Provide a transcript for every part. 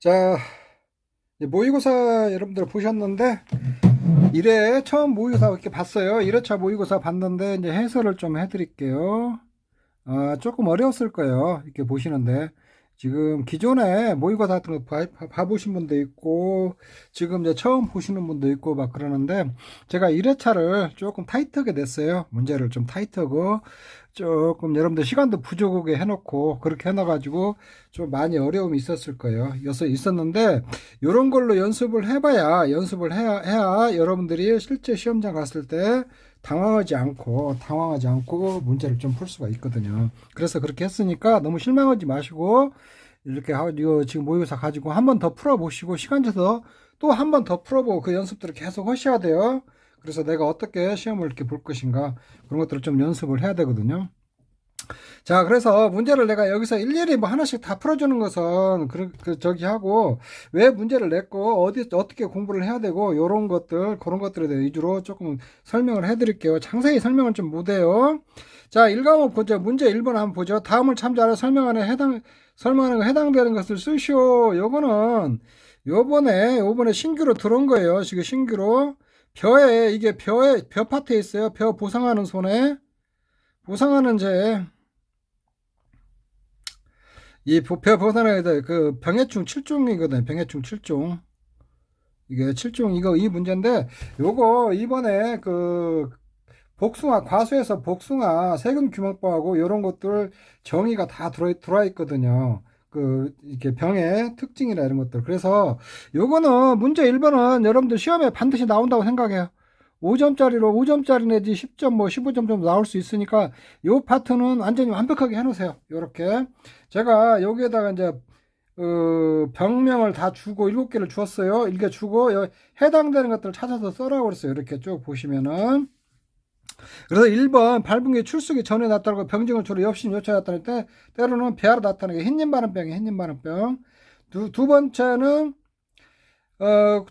자, 이제 모의고사 여러분들 보셨는데 1회 처음 모의고사 이렇게 봤어요. 1회차 모의고사 봤는데 이제 해설을 좀 해드릴게요. 조금 어려웠을 거예요. 이렇게 보시는데 지금 기존에 모의고사 같은 거 봐보신 분도 있고 지금 이제 처음 보시는 분도 있고 막 그러는데 제가 1회차를 조금 타이트하게 냈어요. 문제를 좀 타이트하고 조금 여러분들 시간도 부족하게 해놓고 그렇게 해놔가지고 좀 많이 어려움이 있었을 거예요. 있었는데 이런 걸로 연습을 해야 여러분들이 실제 시험장 갔을 때 당황하지 않고 문제를 좀 풀 수가 있거든요. 그래서 그렇게 했으니까 너무 실망하지 마시고 이렇게 이거 지금 모의고사 가지고 한 번 더 풀어보시고 시간 줘서 또 한 번 더 풀어보고 그 연습들을 계속 하셔야 돼요. 그래서 내가 어떻게 시험을 이렇게 볼 것인가 그런 것들을 좀 연습을 해야 되거든요. 자, 그래서 문제를 내가 여기서 일일이 뭐 하나씩 다 풀어주는 것은 저기 하고 왜 문제를 냈고 어떻게 공부를 해야 되고 요런 것들 그런 것들에 대해 위주로 조금 설명을 해드릴게요. 자세히 설명은 좀 못해요. 자, 1과목 보죠. 문제 1번 한번 보죠. 다음을 참조하라 설명하는 거 해당되는 것을 쓰시오. 요거는 요번에 신규로 들어온 거예요. 지금 신규로 이게 벼 파트에 있어요. 벼 보상하는 손에 보상하는 제 이 벼 보상에 그 병해충 7종이거든. 병해충 7종. 이게 7종 이 문제인데 요거 이번에 그 복숭아 과수에서 복숭아 세금 규명법하고 요런 것들 정의가 다 들어와 있거든요. 그 이렇게 병의 특징이나 이런 것들. 그래서 요거는 문제 1번은 여러분들 시험에 반드시 나온다고 생각해요. 5점짜리 내지 10점 뭐 15점 정도 나올 수 있으니까 요 파트는 완전히 완벽하게 해 놓으세요. 요렇게 제가 여기에다가 이제 병명을 다 주고 7개를 주었어요. 이렇게 주고 해당되는 것들을 찾아서 써라고 그랬어요. 이렇게 쭉 보시면은 그래서 1번 발분기 출수기 전에 나타나고 병증을 주로 엽심 요차에 나타날 때 때로는 배아로 나타나게 흰님바람병이 흰님바람병. 두 번째는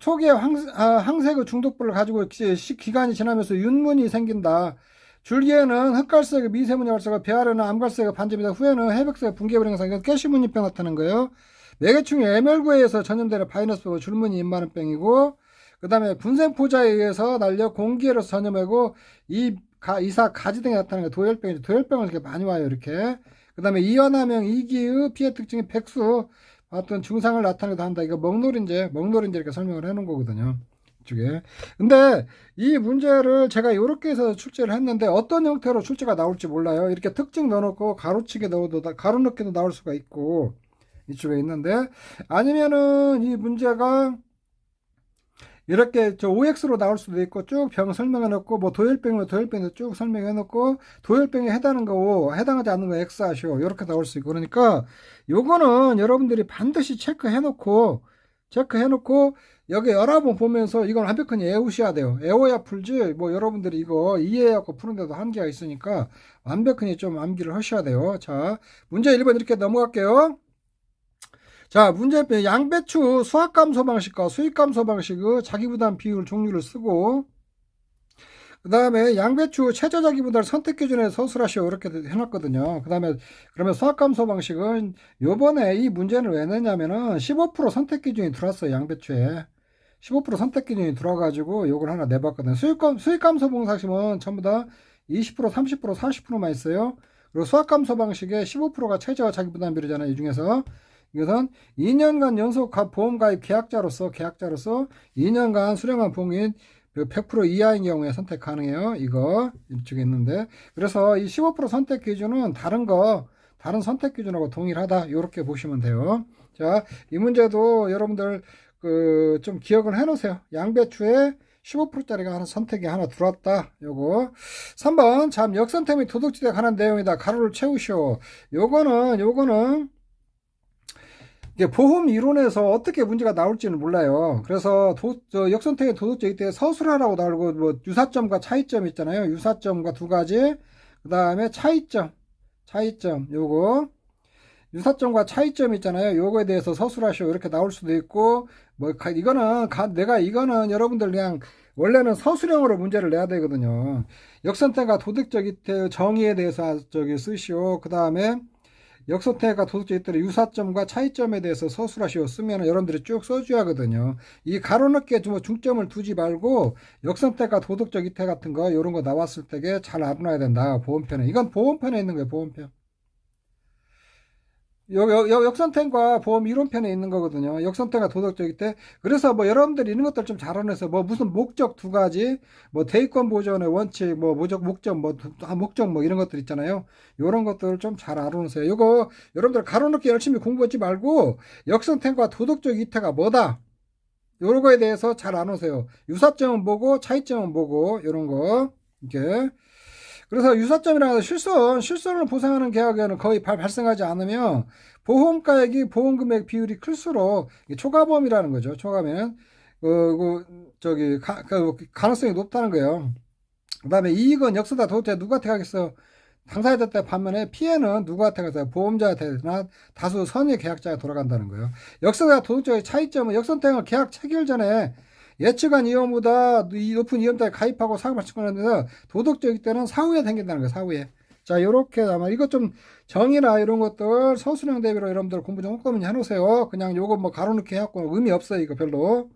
초기에 항세그 중독부를 가지고 기간이 지나면서 윤문이 생긴다. 줄기에는 흑갈색의 미세문이 발생하고 배아래는 암갈색의 반점이다. 후에는 해백색의 붕괴불 현상, 이건 깨시문이병 나타나는 거예요. 매개충이 애멸구에서 전염되는 바이너스병은 줄무늬 입마름병이고, 그 다음에 분생포자에 의해서 날려 공기에서 전염하고 이사 가지 등에 나타나는 게 도열병이죠. 도열병은 이렇게 많이 와요. 이렇게. 그 다음에 이완화명 이기의 피해 특징이 백수 어떤 증상을 나타내기도 한다. 이거 먹노린재 이렇게 설명을 해놓은 거거든요. 이쪽에. 근데 이 문제를 제가 이렇게 해서 출제를 했는데 어떤 형태로 출제가 나올지 몰라요. 이렇게 특징 넣어놓고 가로치기 넣어도 가로 넣기도 나올 수가 있고 이쪽에 있는데 아니면은 이 문제가 이렇게 OX로 나올 수도 있고 쭉 병 설명해 놓고 뭐 도열병이면 도열병도 쭉 설명해 놓고 도열병에 해당하는 거 해당하지 않는 거 X 하시오 이렇게 나올 수 있고 그러니까 요거는 여러분들이 반드시 체크해 놓고 여기 여러 번 보면서 이건 완벽하게 외우셔야 돼요. 외워야 풀지 뭐 여러분들이 이거 이해하고 푸는데도 한계가 있으니까 완벽하게 좀 암기를 하셔야 돼요. 자, 문제 1번 이렇게 넘어갈게요. 자, 문제 양배추 수확감소 방식과 수익감소 방식의 자기부담 비율 종류를 쓰고 그 다음에 양배추 최저자기부담 선택 기준에 서술하시오 이렇게 해놨거든요. 그 다음에 그러면 수확감소 방식은 요번에 이 문제는 왜 냈냐면은 15% 선택 기준이 들어왔어요. 양배추에 15% 선택 기준이 들어와가지고 요걸 하나 내봤거든요. 수익감소 방식은 전부 다 20%, 30%, 40%만 있어요. 그리고 수확감소 방식에 15%가 최저 자기부담 비율이잖아요. 이 중에서 이것은 2년간 연속 보험 가입 계약자로서 2년간 수령한 보험인 100% 이하인 경우에 선택 가능해요. 이거 이쪽에 있는데 그래서 이 15% 선택 기준은 다른 선택 기준하고 동일하다. 이렇게 보시면 돼요. 자, 이 문제도 여러분들 좀 기억을 해 놓으세요. 양배추에 15%짜리가 선택이 하나 들어왔다. 요거 3번 참 역선택 및 도덕지대에 관한 내용이다. 가로를 채우시오. 요거는 이게 보험 이론에서 어떻게 문제가 나올지는 몰라요. 그래서 역선택의 도덕적 때 서술하라고 나오고 뭐 유사점과 차이점 있잖아요. 유사점과 두 가지. 그 다음에 차이점 요거 유사점과 차이점 있잖아요. 요거에 대해서 서술하시오 이렇게 나올 수도 있고 뭐 이거는 여러분들 그냥 원래는 서술형으로 문제를 내야 되거든요. 역선택과 도덕적 정의에 대해서 저기 쓰시오. 그 다음에 역선택과 도덕적 이태의 유사점과 차이점에 대해서 서술하시오 쓰면 여러분들이 쭉 써줘야 하거든요. 이 가로넣기에 좀 중점을 두지 말고 역선택과 도덕적 이태 같은 거 이런 거 나왔을 때에 잘 알아놔야 된다. 보험편에. 이건 보험편에 있는 거예요. 보험편. 역선택과 보험 이론편에 있는 거거든요. 역선택과 도덕적 때. 그래서 뭐 여러분들이 이런 것들 좀 잘 알아내서 뭐 무슨 목적 두 가지, 뭐 대의권 보존의 원칙, 뭐 목적, 목적 뭐 이런 것들 있잖아요. 이런 것들을 좀 잘 알아놓으세요. 이거 여러분들 가로놓기 열심히 공부하지 말고 역선택과 도덕적 이태가 뭐다. 요런 거에 대해서 잘 알아놓으세요. 유사점은 보고 차이점은 보고 이런 거 이렇게. 그래서 유사점이라는 실손을 보상하는 계약에는 거의 발생하지 않으면 보험가액이 보험금액 비율이 클수록 초과보험이라는 거죠. 초과면 가능성이 높다는 거예요. 그 다음에 이익은 역사다 도대체 누구한테 가겠어? 당사자 때 반면에 피해는 누구한테 가서 보험자한테나 다수 선의 계약자가 돌아간다는 거예요. 역사가 도덕적인 차이점은 역선택은 계약 체결 전에 예측한 위험보다 높은 위험자에 가입하고 사고 발생하는데서 도덕적일 때는 사후에 생긴다는 거예요. 사후에. 자, 요렇게 아마 이것 좀 정의나 이런 것들 서술형 대비로 여러분들 공부 좀 꼼꼼히 해놓으세요. 그냥 요거 뭐 가로넣기 해갖고 의미 없어요. 이거 별로.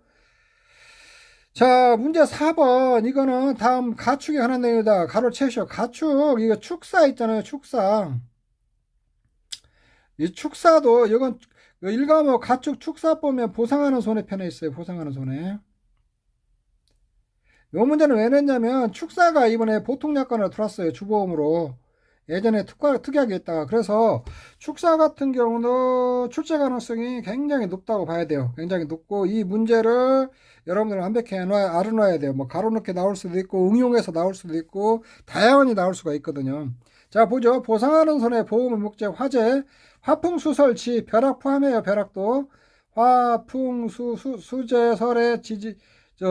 자, 문제 4번. 이거는 다음 가축에 관한 내용이다. 가로 채시오. 가축, 이거 축사 있잖아요. 축사. 이 축사도, 이건 일가목 가축 축사 보면 보상하는 손해 편에 있어요. 보상하는 손해. 요 문제는 왜 냈냐면 축사가 이번에 보통약관으로 들어왔어요. 주보험으로. 예전에 특약이 있다가. 그래서 축사 같은 경우는 출제 가능성이 굉장히 높다고 봐야 돼요. 굉장히 높고 이 문제를 여러분들 완벽히 알아놔야 돼요. 뭐 가로넣기 나올 수도 있고 응용해서 나올 수도 있고 다양하게 나올 수가 있거든요. 자, 보죠. 보상하는 손해 보험의 목적 화재 화풍수설치 벼락 포함해요. 벼락도 화풍수재설의 지지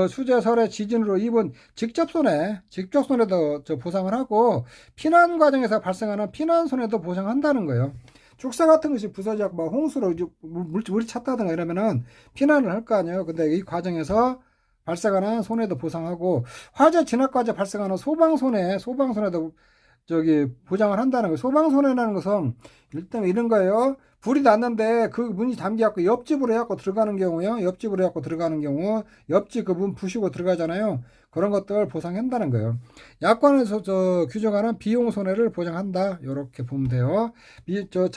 수재설의 지진으로 입은 직접 손해도 보상을 하고 피난 과정에서 발생하는 피난 손해도 보상한다는 거예요. 축사 같은 것이 부서지고 막 홍수로 물이 찼다든가 이러면은 피난을 할 거 아니에요. 근데 이 과정에서 발생하는 손해도 보상하고 화재 진압 과정에 발생하는 소방손해도 보장을 한다는 거예요. 소방손해라는 것은 일단 이런 거예요. 불이 났는데 그 문이 잠겨갖고 옆집으로 해갖고 들어가는 경우요. 옆집으로 해갖고 들어가는 경우 옆집 그 문 부시고 들어가잖아요. 그런 것들 보상한다는 거예요. 약관에서 규정하는 비용 손해를 보장한다. 이렇게 보면 돼요.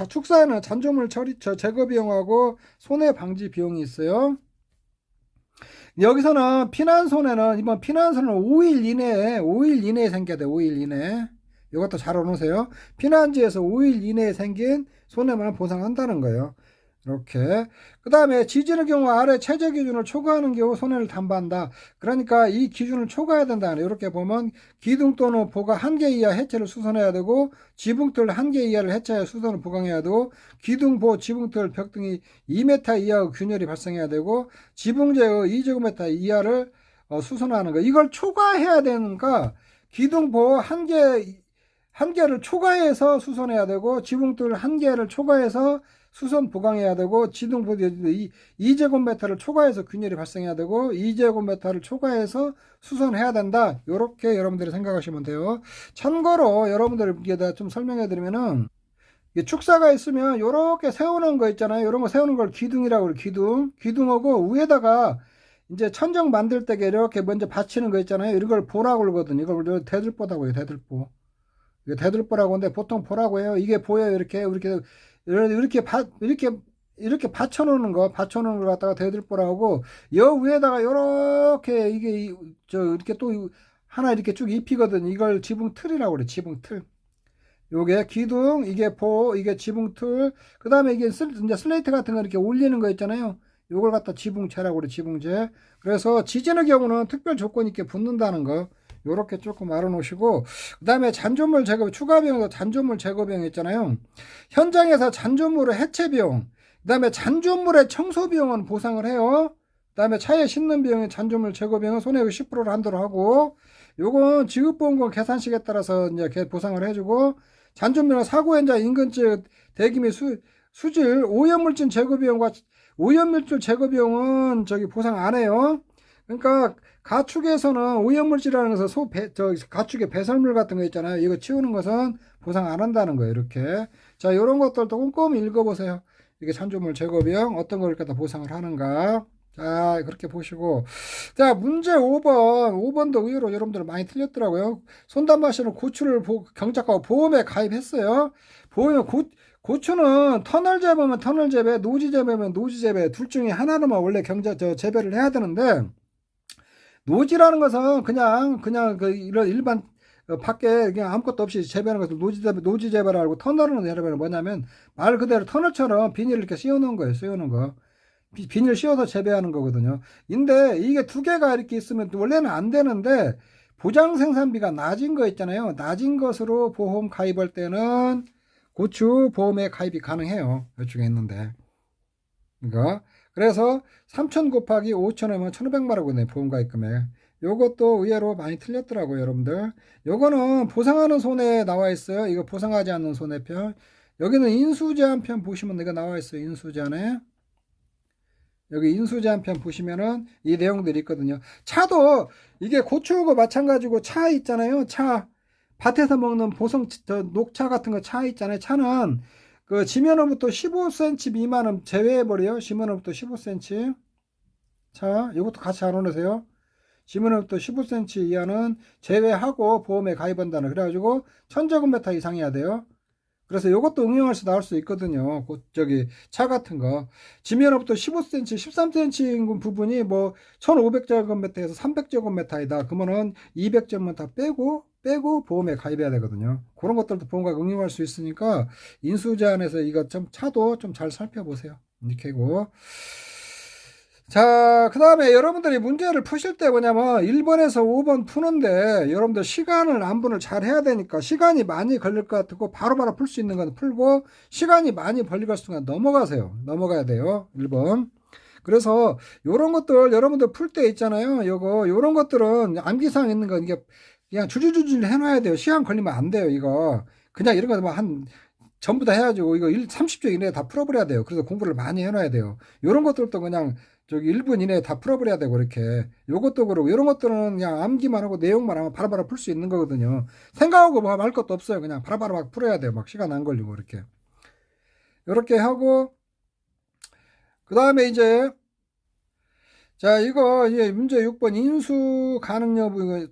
축사에는 잔조물 처리 제거 비용하고 손해 방지 비용이 있어요. 여기서는 피난 손해는 이번 피난 손해는 5일 이내에 생겨야 돼. 5일 이내. 이것도 잘 알아놓으세요. 피난지에서 5일 이내에 생긴 손해만 보상한다는 거예요. 이렇게. 그 다음에 지진의 경우 아래 최저 기준을 초과하는 경우 손해를 담보한다. 그러니까 이 기준을 초과해야 된다. 이렇게 보면 기둥 또는 보가 1개 이하 해체를 수선해야 되고 지붕틀 1개 이하를 해체해 수선을 보강해야 되고 기둥보, 지붕틀, 벽 등이 2m 이하의 균열이 발생해야 되고 지붕재의 2제곱미터 이하를 수선하는 거. 이걸 초과해야 되니까 기둥보 1개를 초과해서 수선해야 되고 지붕틀 1개를 초과해서 수선 보강해야 되고 지붕보 2제곱미터를 초과해서 균열이 발생해야 되고 2제곱미터를 초과해서 수선해야 된다. 이렇게 여러분들이 생각하시면 돼요. 참고로 여러분들에게 좀 설명해 드리면은 축사가 있으면 이렇게 세우는 거 있잖아요. 이런 거 세우는 걸 기둥이라고 그래요. 기둥하고 위에다가 이제 천정 만들 때 이렇게 먼저 받치는 거 있잖아요. 이런 걸 보라고 그러거든요. 이걸 대들보라고 해요. 대들보. 이게 대들보라고 하는데 보통 보라고 해요. 이게 보여요. 이렇게 받쳐놓는 거 갖다가 대들보라고 여 위에다가 이렇게 이렇게 또 하나 이렇게 쭉 입히거든요. 이걸 지붕틀이라고 그래. 지붕틀. 요게 기둥, 이게 이게 지붕틀. 그 다음에 이게 이제 슬레이트 같은 거 이렇게 올리는 거 있잖아요. 요걸 갖다 지붕재라고 그래. 지붕재. 그래서 지진의 경우는 특별 조건이 있게 붙는다는 거. 요렇게 조금 알아놓으시고, 그 다음에 잔존물 제거, 추가 비용도 잔존물 제거 비용 있잖아요. 현장에서 잔존물의 해체 비용, 그 다음에 잔존물의 청소 비용은 보상을 해요. 그 다음에 차에 싣는 비용의 잔존물 제거 비용은 손해의 10%를 한도로 하고, 요건 지급보험금 계산식에 따라서 이제 보상을 해주고, 잔존물은 사고 현장 인근지 대기 및 수질, 오염물질 제거 비용과 오염물질 제거 비용은 보상 안 해요. 그러니까 가축에서는 오염물질이라는 것은 가축의 배설물 같은 거 있잖아요. 이거 치우는 것은 보상 안 한다는 거예요. 이렇게. 자, 이런 것들도 꼼꼼히 읽어보세요. 이게 산조물 제거 비용 어떤 걸 갖다 보상을 하는가. 자, 그렇게 보시고. 자, 문제 5번. 5번도 의외로 여러분들 많이 틀렸더라고요. 손담마시는 고추를 경작하고 보험에 가입했어요. 보험에 고추는 터널 재배면 터널 재배, 노지 재배면 노지 재배 둘 중에 하나로만 원래 재배를 해야 되는데, 노지라는 것은 그냥 그 이런 일반 밖에 그냥 아무것도 없이 재배하는 것을 노지 재배라고, 터널은 여러분 뭐냐면 말 그대로 터널처럼 비닐을 이렇게 씌워놓은 거예요. 씌워놓은 거. 비닐 씌워서 재배하는 거거든요. 근데 이게 두 개가 이렇게 있으면 원래는 안 되는데, 보장 생산비가 낮은 거 있잖아요. 낮은 것으로 보험 가입할 때는 고추 보험에 가입이 가능해요. 이쪽에 있는데. 그러니까 그래서 3,000 곱하기 5,000원이면 1,500만 원이네, 보험 가입 금액. 요것도 의외로 많이 틀렸더라고요, 여러분들. 요거는 보상하는 손해에 나와 있어요. 이거 보상하지 않는 손해편. 여기는 인수제한편 보시면 이거 나와 있어요. 인수제한에. 여기 인수제한편 보시면은 이 내용들이 있거든요. 차도 이게 고추하고 마찬가지고 차 있잖아요. 차. 밭에서 먹는 녹차 같은 거 차 있잖아요. 차는 그 지면으로부터 15cm 미만은 제외해버려요. 지면으로부터 15cm. 자, 이것도 같이 알아놓으세요. 지면으로부터 15cm 이하는 제외하고 보험에 가입한다는. 그래가지고 1000제곱미터 이상이어야 돼요. 그래서 이것도 응용해서 나올 수 있거든요. 차 같은 거. 지면으로부터 15cm, 13cm 부분이 뭐 1500제곱미터에서 300제곱미터이다. 그러면은 200제곱미터 빼고 보험에 가입해야 되거든요. 그런 것들도 보험과 응용할 수 있으니까 인수제한에서 이거 좀 차도 좀 잘 살펴보세요. 이렇게고. 자, 그 다음에 여러분들이 문제를 푸실 때 뭐냐면 1번에서 5번 푸는데 여러분들 시간을 안분을 잘 해야 되니까 시간이 많이 걸릴 것 같고 바로바로 풀 수 있는 건 풀고, 시간이 많이 걸릴 것 같으면 넘어가야 돼요. 1번. 그래서 요런 것들 여러분들 풀 때 있잖아요. 요런 것들은 암기사항 있는 거 이게 그냥 줄줄줄 해놔야 돼요. 시간 걸리면 안 돼요. 이거 그냥 이런 거 전부 다 해가지고 이거 30초 이내에 다 풀어버려야 돼요. 그래서 공부를 많이 해놔야 돼요. 요런 것들도 그냥 1분 이내에 다 풀어버려야 되고, 이렇게. 요것도 그러고, 이런 것들은 그냥 암기만 하고 내용만 하면 바로바로 풀 수 있는 거거든요. 생각하고 뭐 할 것도 없어요. 그냥 바로바로 막 풀어야 돼요. 막 시간 안 걸리고, 이렇게. 이렇게 하고, 그 다음에 자, 이제 문제 6번 인수 가능 여부,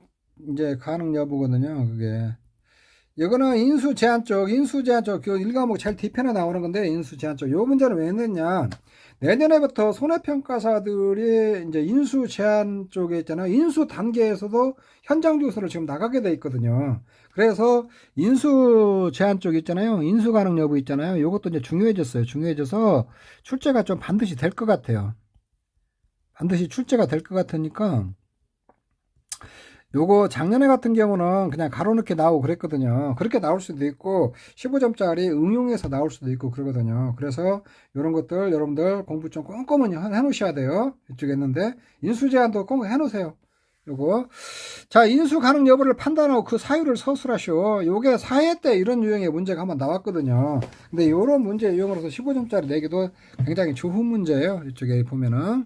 이제 가능 여부거든요. 그게. 이거는 인수 제한 쪽, 그 1과목 제일 뒤편에 나오는 건데, 인수 제한 쪽. 요 문제는 왜 냈냐. 내년에부터 손해평가사들이 이제 인수 제한 쪽에 있잖아요. 인수 단계에서도 현장 조사를 지금 나가게 돼 있거든요. 그래서 인수 제한 쪽 있잖아요. 인수 가능 여부 있잖아요. 이것도 이제 중요해졌어요. 중요해져서 출제가 좀 반드시 될 것 같아요. 반드시 출제가 될 것 같으니까, 요거 작년에 같은 경우는 그냥 가로넣기 나오고 그랬거든요. 그렇게 나올 수도 있고 15점짜리 응용해서 나올 수도 있고 그러거든요. 그래서 이런 것들 여러분들 공부 좀 꼼꼼히 해놓으셔야 돼요. 이쪽에 있는데 인수 제한도 꼭 해놓으세요. 요거. 자, 인수 가능 여부를 판단하고 그 사유를 서술하시오. 요게 사회 때 이런 유형의 문제가 한번 나왔거든요. 근데 요런 문제 유형으로서 15점짜리 내기도 굉장히 좋은 문제예요. 이쪽에 보면은.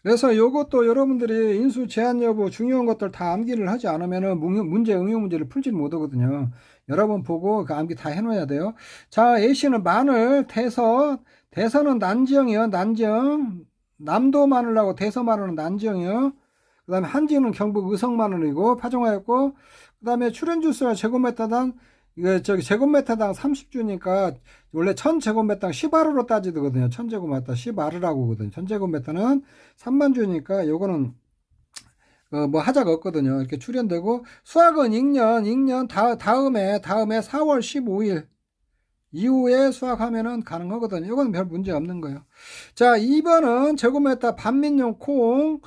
그래서 요것도 여러분들이 인수 제한 여부 중요한 것들 다 암기를 하지 않으면은 응용 문제를 풀지를 못하거든요. 여러분 보고 그 암기 다 해놓아야 돼요. 자, A씨는 마늘, 대서는 난지형이요. 난지형. 남도 마늘하고 대서 마늘은 난지형이요. 그 다음에 한지는 경북 의성 마늘이고 파종하였고, 그 다음에 출연주수가 제곱미터당 이거 제곱미터당 30주니까 원래 1000제곱미터당 10아르로 따지거든요. 1000제곱미터 10아르라고 하거든요. 1000제곱미터는 3만 주니까 요거는 뭐 하자가 없거든요. 이렇게 출연되고, 수확은 익년 다음에 4월 15일 이후에 수확하면은 가능하거든요. 이건 별 문제 없는 거예요. 자, 2번은 제곱미터 반민용 콩을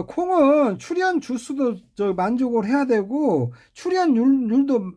콩은 출현 주수도 만족을 해야 되고, 출현율도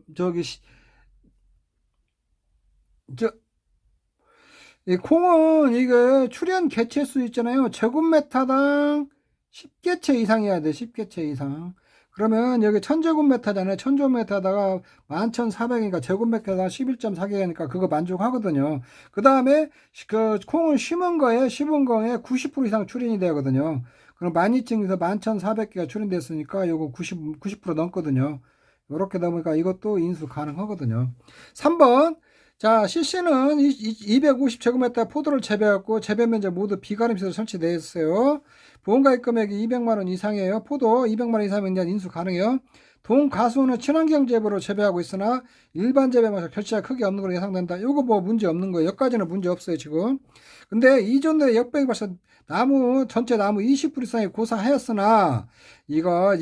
이 콩은 이게 출현 개체수 있잖아요. 제곱미터당 10개체 이상이어야 돼. 10개체 이상. 그러면 여기 1000제곱미터잖아요. 1000제곱미터에다가 11,400이니까 제곱미터당 11.4개니까 그거 만족하거든요. 그 다음에 그 콩을 심은 거에 90% 이상 출인이 되거든요. 그럼 12,000에서 11,400개가 출인됐으니까 요거 90% 넘거든요. 이렇게 넘으니까 이것도 인수 가능하거든요. 3번. 자, CC는 250제곱미터 포도를 재배했고 재배 면적 모두 비가림시설 설치되어 있어요. 보험가입 금액이 200만원 이상이에요. 포도 200만원 이상이면 이제 인수 가능해요. 동 가수는 친환경 재배로 재배하고 있으나 일반 재배마다 결실이 크게 없는 걸로 예상된다. 요거 뭐 문제 없는 거예요. 여기까지는 문제 없어요, 지금. 근데 이전에 역병이 발생 나무 전체 나무 20% 이상이 고사하였으나 이거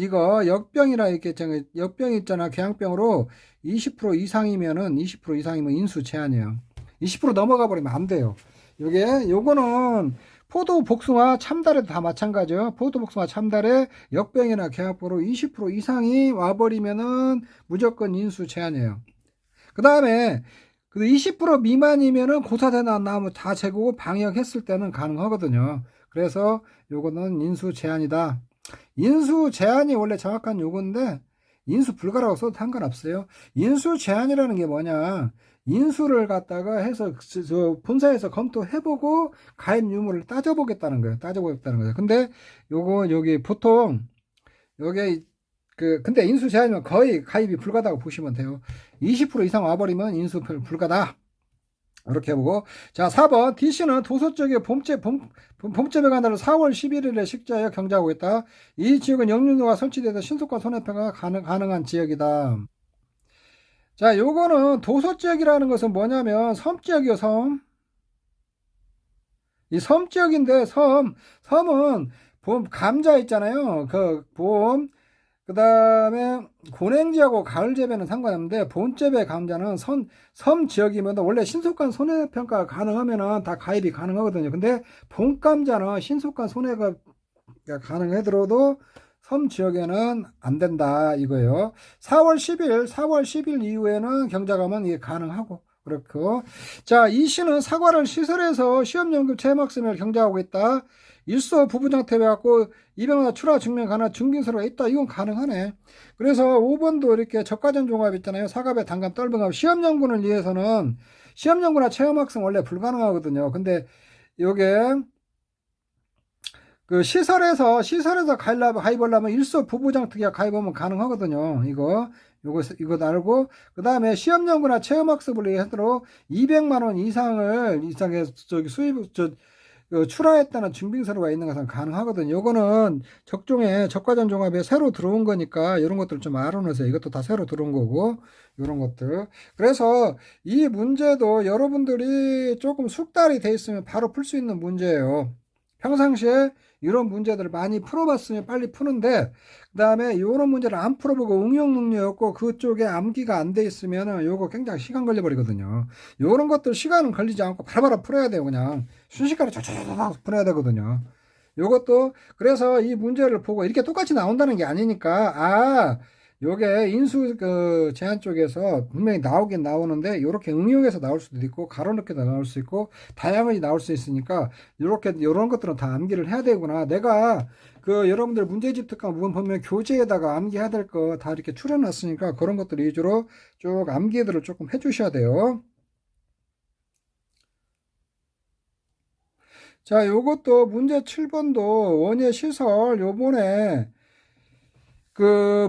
역병이라 이렇게 역병이 있잖아. 궤양병으로 20% 이상이면은 20% 이상이면 인수 제한이에요. 20% 넘어가 버리면 안 돼요. 요거는 포도 복숭아 참달에도 다 마찬가지죠. 포도 복숭아 참달에 역병이나 궤양병으로 20% 이상이 와버리면은 무조건 인수 제한이에요. 그 다음에 20% 미만이면은 고사된 나무 다 재고 방역했을 때는 가능하거든요. 그래서 요거는 인수 제한이다. 인수 제한이 원래 정확한 요건데 인수 불가라고 써도 상관없어요. 인수 제한이라는 게 뭐냐? 인수를 갖다가 해서 본사에서 검토해보고 가입 유무를 따져보겠다는 거예요. 근데 여기 보통 요게 근데 인수 제한이면 거의 가입이 불가다고 보시면 돼요. 20% 이상 와버리면 인수 불가다. 이렇게 해보고. 자, 4번. DC는 도서 쪽에 봄재배 간다를 4월 11일에 식재하여 경작하고 있다. 이 지역은 영유노가 설치돼서 신속한 손해배가 가능한 지역이다. 자, 요거는 도서 지역이라는 것은 뭐냐면 섬지역이요, 섬. 이 섬지역인데 섬은 감자 있잖아요. 그 다음에 고냉지하고 가을 재배는 상관없는데 봄재배 감자는 섬 지역이면 원래 신속한 손해평가가 가능하면 다 가입이 가능하거든요. 근데 봄 감자는 신속한 손해가 가능하더라도 섬 지역에는 안 된다 이거예요. 4월 10일 이후에는 경작하면 이게 가능하고 그렇고. 자, 이 시는 사과를 시설해서 시험연금 체험학습을 경작하고 있다. 일소 부부장 태워갖고 200만원 출하 증명 가능 증빙서류가 있다. 이건 가능하네. 그래서 5번도 이렇게 저가전 종합 있잖아요. 사과배 단감 떨봉합 시험연구를 위해서는 시험연구나 체험학습 원래 불가능하거든요. 근데 요게 시설에서 가입하려면 일소 부부장 특약 가입하면 가능하거든요. 이거 알고, 그 다음에 시험연구나 체험학습을 위해서 200만원 이상의 출하했다는 증빙서류가 있는 것은 가능하거든요. 요거는 적종에 적과전 종합에 새로 들어온 거니까 이런 것들 좀 알아놓으세요. 이것도 다 새로 들어온 거고 이런 것들. 그래서 이 문제도 여러분들이 조금 숙달이 돼 있으면 바로 풀 수 있는 문제예요. 평상시에 이런 문제들을 많이 풀어봤으면 빨리 푸는데 그 다음에 이런 문제를 안 풀어보고 응용 능력이 없고 그쪽에 암기가 안 돼 있으면 요거 굉장히 시간 걸려 버리거든요. 요런 것들 시간은 걸리지 않고 바로바로 풀어야 돼요. 그냥 순식간에 쫙쫙 풀어야 되거든요. 요것도 그래서 이 문제를 보고 이렇게 똑같이 나온다는 게 아니니까 요게 인수 제한 쪽에서 분명히 나오긴 나오는데 요렇게 응용해서 나올 수도 있고 가로넣기도 나올 수 있고 다양하게 나올 수 있으니까 요런 것들은 다 암기를 해야 되구나. 내가 여러분들 문제집 특강 부분 보면 교재에다가 암기해야 될 거 다 이렇게 추려놨으니까 그런 것들 위주로 쭉 암기들을 조금 해주셔야 돼요. 자, 요것도 문제 7번도 원예 시설 요번에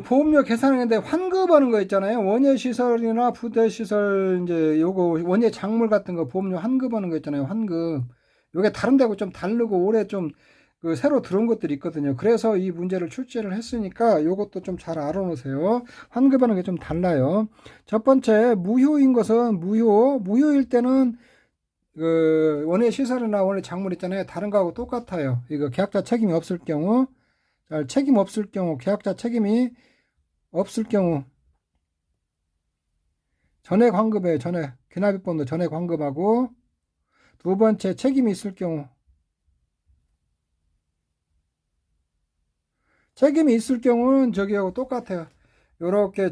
보험료 계산하는데 환급하는 거 있잖아요. 원예 시설이나 부대 시설 이제 요거 원예 작물 같은 거 보험료 환급하는 거 있잖아요. 환급. 요게 다른 데하고 좀 다르고 올해 좀 새로 들어온 것들이 있거든요. 그래서 이 문제를 출제를 했으니까 요것도 좀 잘 알아놓으세요. 환급하는 게 좀 달라요. 첫 번째 무효인 것은 무효일 때는 원예 시설이나 원예 작물 있잖아요. 다른 거하고 똑같아요. 이거 계약자 책임이 없을 경우 책임 없을 경우, 계약자 책임이 없을 경우, 전액 환급에 기납입본도 전액 환급하고, 두 번째 책임이 있을 경우, 책임이 있을 경우는 저기하고 똑같아요. 요렇게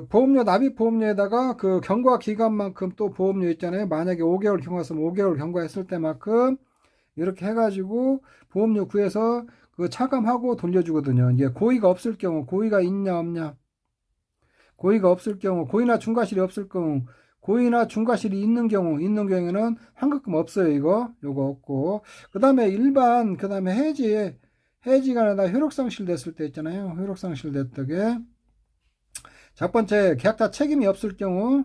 보험료, 납입 보험료에다가 경과 기간만큼 또 보험료 있잖아요. 만약에 5개월 경과했으면 5개월 경과했을 때만큼 이렇게 해가지고 보험료 구해서 그 차감하고 돌려주거든요. 이게 고의가 없을 경우, 고의가 있냐 없냐, 고의가 없을 경우, 고의나 중과실이 없을 경우, 고의나 중과실이 있는 경우에는 환급금 없어요. 요거 없고. 그 다음에 일반, 그 다음에 해지가 아니라 효력상실 됐을 때 있잖아요. 효력상실 됐다게. 첫 번째, 계약자 책임이 없을 경우,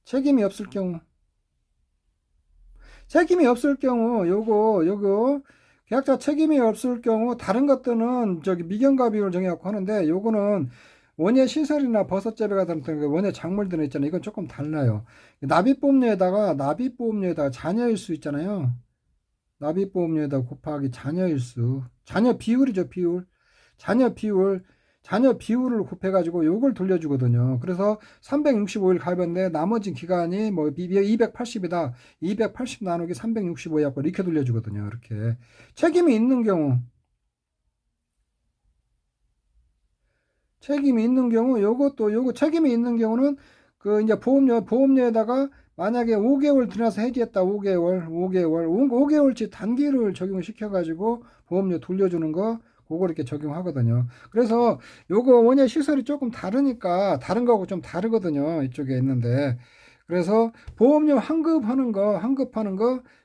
책임이 없을 경우, 요거, 계약자 책임이 없을 경우, 다른 것들은 미경과 비율을 정해갖고 하는데, 요거는 원예 시설이나 버섯재배가 들어있는 원예 작물들은 있잖아요. 이건 조금 달라요. 납입보험료에다가 자녀일 수 있잖아요. 납입보험료에다 곱하기 자녀일 수. 자녀 비율이죠, 비율. 자녀 비율을 곱해가지고 요걸 돌려주거든요. 그래서 365일 가입했는데 나머지 기간이 뭐 280이다. 280 나누기 365였고 이렇게 돌려주거든요. 이렇게. 책임이 있는 경우, 요거 책임이 있는 경우는 그 이제 보험료에다가 만약에 5개월 들여서 해지했다. 5개월치 단기를 적용시켜가지고 보험료 돌려주는 거, 그거 이렇게 적용하거든요. 그래서 요거 원예 시설이 조금 다르니까 다른 거하고 좀 다르거든요. 이쪽에 있는데. 그래서 보험료 환급하는 거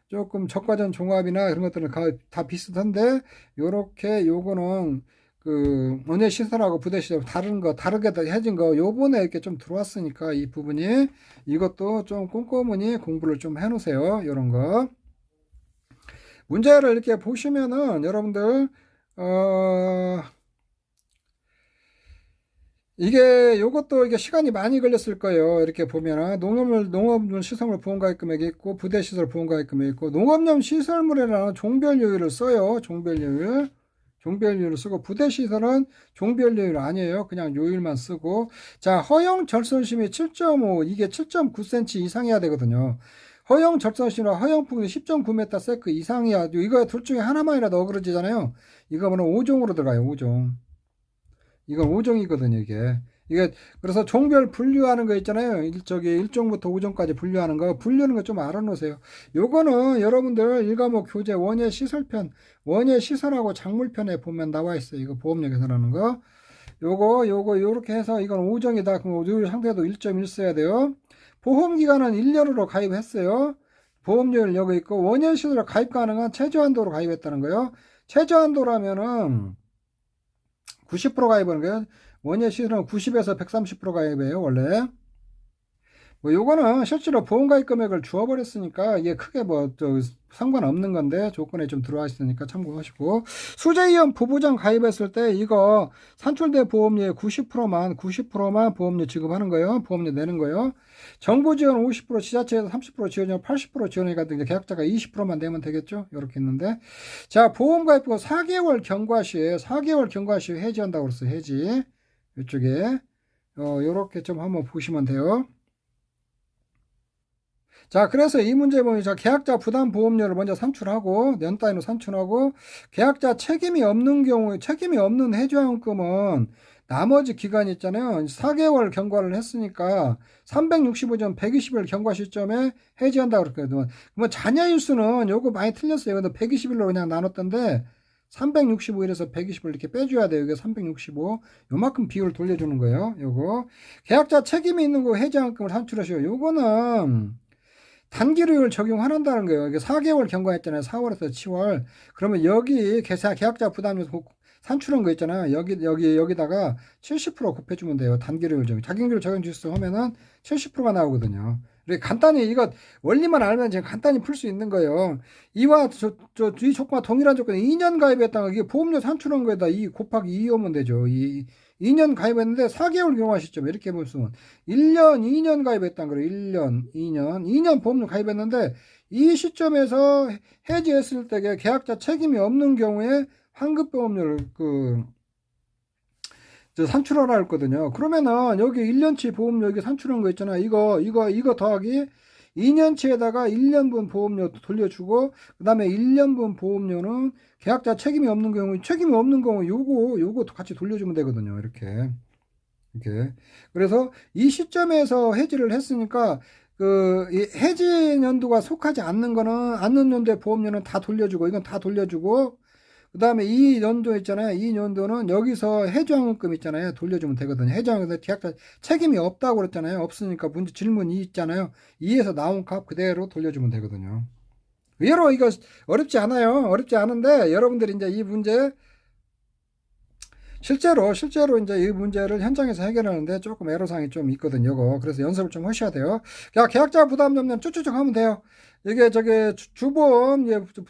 조금 적과전 종합이나 이런 것들은 다 비슷한데, 요거는 그 원예 시설하고 부대 시설 다르게 해진 거 요번에 이렇게 좀 들어왔으니까 이 부분이 이것도 좀 꼼꼼히 공부를 좀 해놓으세요. 요런 거 문제를 이렇게 보시면은 여러분들 요것도 이게 시간이 많이 걸렸을 거예요. 이렇게 보면은 농업용 시설물 보험가입 금액이 있고 부대시설 보험가입 금액이 있고, 농업용 시설물에는 종별요율을 써요. 종별요율을 쓰고, 부대시설은 종별요율 아니에요. 그냥 요율만 쓰고. 자, 허용 절선심이 7.5, 이게 7.9cm 이상이어야 되거든요. 허용 절선심이나 허용 폭이 10.9m 세크 이상이야. 이거 둘 중에 하나만이라도 어그러지잖아요. 이거는 5종으로 들어가요. 5종. 이건 5종이거든요, 이게. 그래서 종별 분류하는 거 있잖아요. 1종부터 5종까지 분류하는 거, 분류하는 거 좀 알아놓으세요. 요거는 여러분들 1과목 교재 원예 시설편, 원예 시설하고 작물편에 보면 나와 있어요. 이거 보험료 계산하는 거. 요렇게 해서 이건 5종이다. 그럼 요율 상태도 1.1 써야 돼요. 보험기간은 1년으로 가입했어요. 보험료율 여기 있고, 원예 시설 가입 가능한 최저한도로 가입했다는 거예요. 최저한도라면은 90% 가입하는 거예요. 원예 시설은 90에서 130% 가입해요, 원래. 뭐 요거는 실제로 보험가입 금액을 주어버렸으니까 이게 크게 상관없는 건데, 조건에 좀 들어와 있으니까 참고하시고, 수재이원 부부장 가입했을 때 이거 산출된 보험료의 90%만 보험료 지급하는 거예요. 보험료 내는 거예요. 정부 지원 50%, 지자체에서 30% 지원이면 80% 지원이니까 계약자가 20%만 내면 되겠죠. 이렇게 있는데, 자, 보험가입 후 4개월 경과 시에 해지한다고 그랬어요. 해지. 이쪽에 요렇게 좀 한번 보시면 돼요. 자, 그래서 이 문제 보면 계약자 부담 보험료를 먼저 산출하고, 년 단위로 산출하고, 계약자 책임이 없는 해지환급은 나머지 기간이 있잖아요. 4개월 경과를 했으니까 365점 120일 경과 시점에 해지한다고 그랬거든요. 그러면 자녀일 수는 요거 많이 틀렸어요. 근데 120일로 그냥 나눴던데 365일에서 120을 이렇게 빼줘야 돼요. 이게 365. 요만큼 비율을 돌려주는 거예요. 요거. 계약자 책임이 있는 거 해지환급을 산출하셔요. 요거는 단기료율 적용한다는 거예요. 이게 4개월 경과했잖아요. 4월에서 10월. 그러면 여기 계약자 부담료 산출한 거 있잖아요. 여기다가 70% 곱해주면 돼요. 단기료율 적용. 자기료율 적용 지수 하면은 70%가 나오거든요. 간단히 이거 원리만 알면 지금 간단히 풀 수 있는 거예요. 이와 이 조건과 동일한 조건에 2년 가입했다가 이게 보험료 산출한 거에다 곱하기 2 오면 되죠. 2년 가입했는데 4개월 경과 시점 이렇게 보면 1년, 2년 가입했다는 거예요. 1년, 2년 보험료 가입했는데 이 시점에서 해지했을 때 계약자 책임이 없는 경우에 환급보험료를 산출하라 했거든요. 그러면은 여기 1년치 보험료 여기 산출한 거 있잖아요. 이거 더하기 2년치에다가 1년분 보험료 돌려주고, 그 다음에 1년분 보험료는 계약자 책임이 없는 경우 요거 같이 돌려주면 되거든요. 이렇게. 그래서 이 시점에서 해지를 했으니까 해지 연도가 속하지 않는 연도의 보험료는 다 돌려주고, 이건 다 돌려주고, 그 다음에 이 연도 있잖아요. 이 연도는 여기서 해주환급금 있잖아요. 돌려주면 되거든요. 해주환급금 계약자 책임이 없다고 그랬잖아요. 없으니까 문제 질문이 있잖아요. 이에서 나온 값 그대로 돌려주면 되거든요. 의외로 이거 어렵지 않아요. 어렵지 않은데 여러분들이 이제 이 문제 실제로 이제 이 문제를 현장에서 해결하는데 조금 애로사항이 좀 있거든요. 이거. 그래서 연습을 좀 하셔야 돼요. 야, 계약자 부담 점점 쭉쭉쭉 하면 돼요. 이게 저기 주보험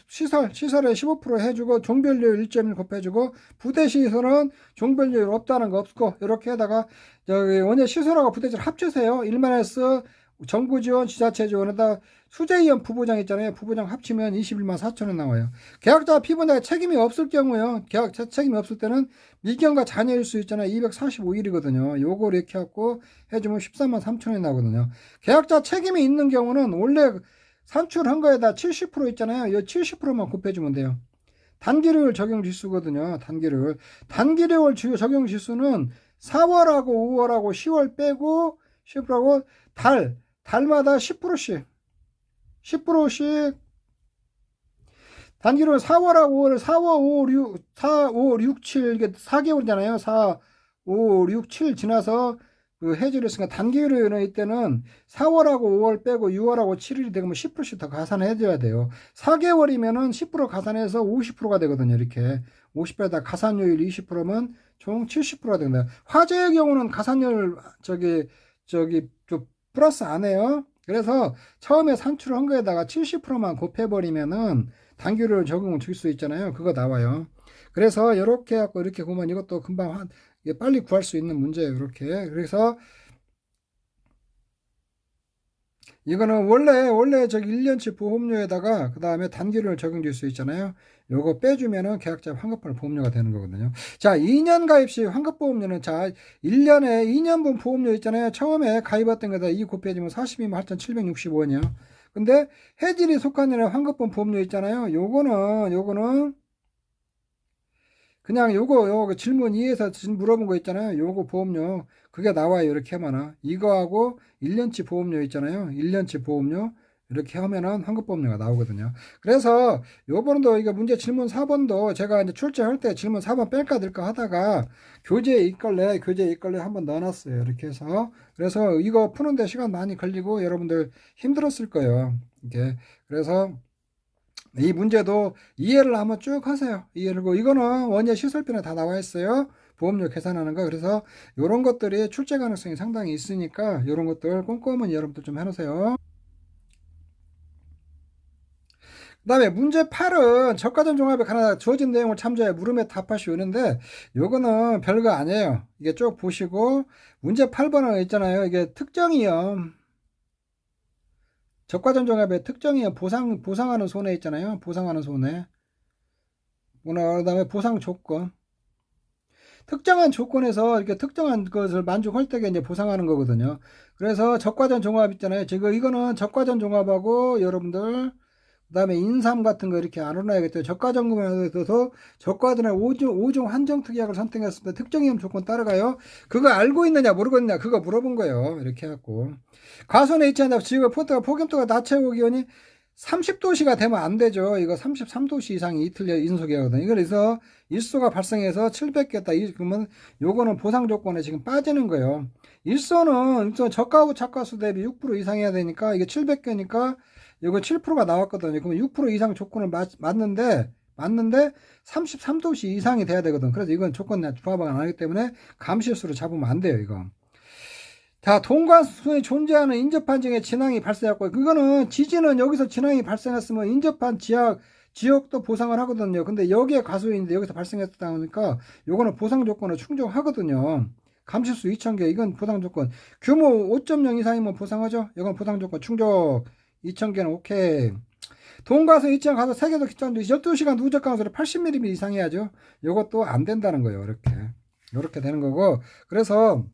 시설에 15% 해주고 종별료율 1.1 곱해주고 부대 시설은 종별료율 없다는 거 없고 이렇게 해다가 저기 원예 시설하고 부대시설 합주세요. 1만에서 정부 지원, 지자체 지원에다 수재위원 부부장 있잖아요. 부부장 합치면 21만 4천원 나와요. 계약자 피보자가 책임이 없을 경우요. 계약자 책임이 없을 때는 미경과 자녀일 수 있잖아요. 245일이거든요. 요걸 이렇게 갖고 해주면 13만 3천원이 나거든요. 계약자 책임이 있는 경우는 원래 산출한 거에다 70% 있잖아요. 이 70%만 곱해주면 돼요. 단기료율 적용 지수거든요. 단기료율 적용 지수는 4월하고 5월하고 10월 빼고 10%하고 달마다 10%씩 단기로 4월하고 5월 4, 5, 6, 7 이게 4개월이잖아요. 4, 5, 6, 7 지나서 그 해지를 했으니까 단기로 이때는 4월하고 5월 빼고 6월하고 7일이 되면 10%씩 더 가산해 줘야 돼요. 4개월이면은 10% 가산해서 50%가 되거든요. 이렇게 50%에다 가산료율 20%면 총 70%가 됩니다. 화재의 경우는 가산료를 저기 좀 플러스 안 해요. 그래서 처음에 산출한 거에다가 70%만 곱해버리면은 단기료를 적용을 줄 수 있잖아요. 그거 나와요. 그래서 이렇게 해갖고 이렇게 보면 이것도 금방 빨리 구할 수 있는 문제예요. 이렇게. 그래서 이거는 원래 저기 1년치 보험료에다가 그 다음에 단기료를 적용될 수 있잖아요. 요거 빼주면은 계약자 환급분 보험료가 되는 거거든요. 자, 2년 가입 시 환급보험료는 자, 1년에 2년분 보험료 있잖아요. 처음에 가입했던 거다 2 곱해지면 42만 8,765원이요. 근데 해질이 속한 년에 환급분 보험료 있잖아요. 요거는 그냥 요거 질문 2에서 물어본 거 있잖아요. 요거 보험료 그게 나와요. 이렇게 하면은 이거하고 1년치 보험료 있잖아요. 1년치 보험료 이렇게 하면은 환급보험료가 나오거든요. 그래서 요번도 이거 문제 질문 4번도 제가 이제 출제할 때 질문 4번 뺄까 들까 하다가 교재에 있걸래 한번 넣어놨어요. 이렇게 해서 그래서 이거 푸는데 시간 많이 걸리고 여러분들 힘들었을 거예요. 이게 그래서 이 문제도 이해를 한번 쭉 하세요. 이해를 하고 이거는 원예 시설편에 다 나와 있어요. 보험료 계산하는 거. 그래서 이런 것들이 출제 가능성이 상당히 있으니까 이런 것들 꼼꼼히 여러분들 좀 해놓으세요. 그 다음에 문제 8은 저가점 종합에 관한 주어진 내용을 참조해 물음에 답하시오 있는데 요거는 별거 아니에요. 이게 쭉 보시고 문제 8번은 있잖아요. 이게 특정이요. 적과점 종합의 특정이요. 보상하는 손해 있잖아요. 보상하는 손해. 그 다음에 보상 조건. 특정한 조건에서 이렇게 특정한 것을 만족할 때 이제 보상하는 거거든요. 그래서 적과점 종합 있잖아요. 지금 이거는 적과점 종합하고 여러분들 그 다음에 인삼 같은 거 이렇게 안 올라야겠죠. 적과점검에 있어서 적과점의 5종 한정 특약을 선택했을 때 특정이용 조건 따라가요. 그거 알고 있느냐 모르고 있느냐 그거 물어본 거예요. 이렇게 해갖고 과손에 있지 않냐 지금 폭염도가 낮 최고 기온이 30도씨가 되면 안 되죠. 이거 33도씨 이상이 이틀 인속이거든요. 그래서 일소가 발생해서 700개다. 그러면 요거는 보상 조건에 지금 빠지는 거예요. 일소는 저가 착과수 대비 6% 이상 해야 되니까 이게 700개니까 이거 7%가 나왔거든요. 그러면 6% 이상 조건을 맞는데 33도씨 이상이 돼야 되거든. 그래서 이건 조건 부합 안 하기 때문에 감실수로 잡으면 안 돼요. 이거. 자, 동관순이 존재하는 인접한 지역에 진앙이 발생했고, 그거는 지진은 여기서 진앙이 발생했으면 인접한 지역도 보상을 하거든요. 근데 여기에 가수인데 여기서 발생했다 보니까 요거는 보상 조건을 충족하거든요. 감실수 2,000개, 이건 보상 조건. 규모 5.0 이상이면 보상하죠? 이건 보상 조건 충족. 2,000개는 오케이. 동가수 입장 가서 세계도 기점도 12시간 누적 강수를 80mm 이상 해야죠. 요것도 안 된다는 거예요. 이렇게 되는 거고. 그래서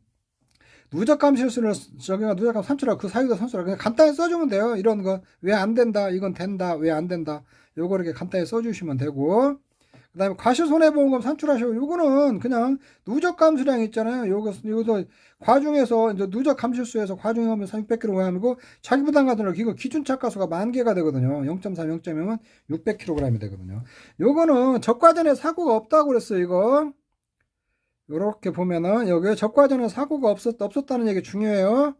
누적감 실수를 적용한 누적감 산출하고 그 사유도 산출하고 그냥 간단히 써주면 돼요. 이런 거 왜 안 된다, 이건 된다, 왜 안 된다. 요거 이렇게 간단히 써주시면 되고. 그 다음에 과실손해보험금 산출하시고, 요거는 그냥 누적 감수량 있잖아요. 요것도 과중해서, 이제 누적 감실수에서 과중하면 600kg 이하이고, 자기부담 같은 거, 이거 기준차가수가 10,000개가 되거든요. 0.3, 0.0은 600kg이 되거든요. 요거는 적과전에 사고가 없다고 그랬어요, 이거. 요렇게 보면은, 여기 적과전에 사고가 없었다는 얘기 중요해요.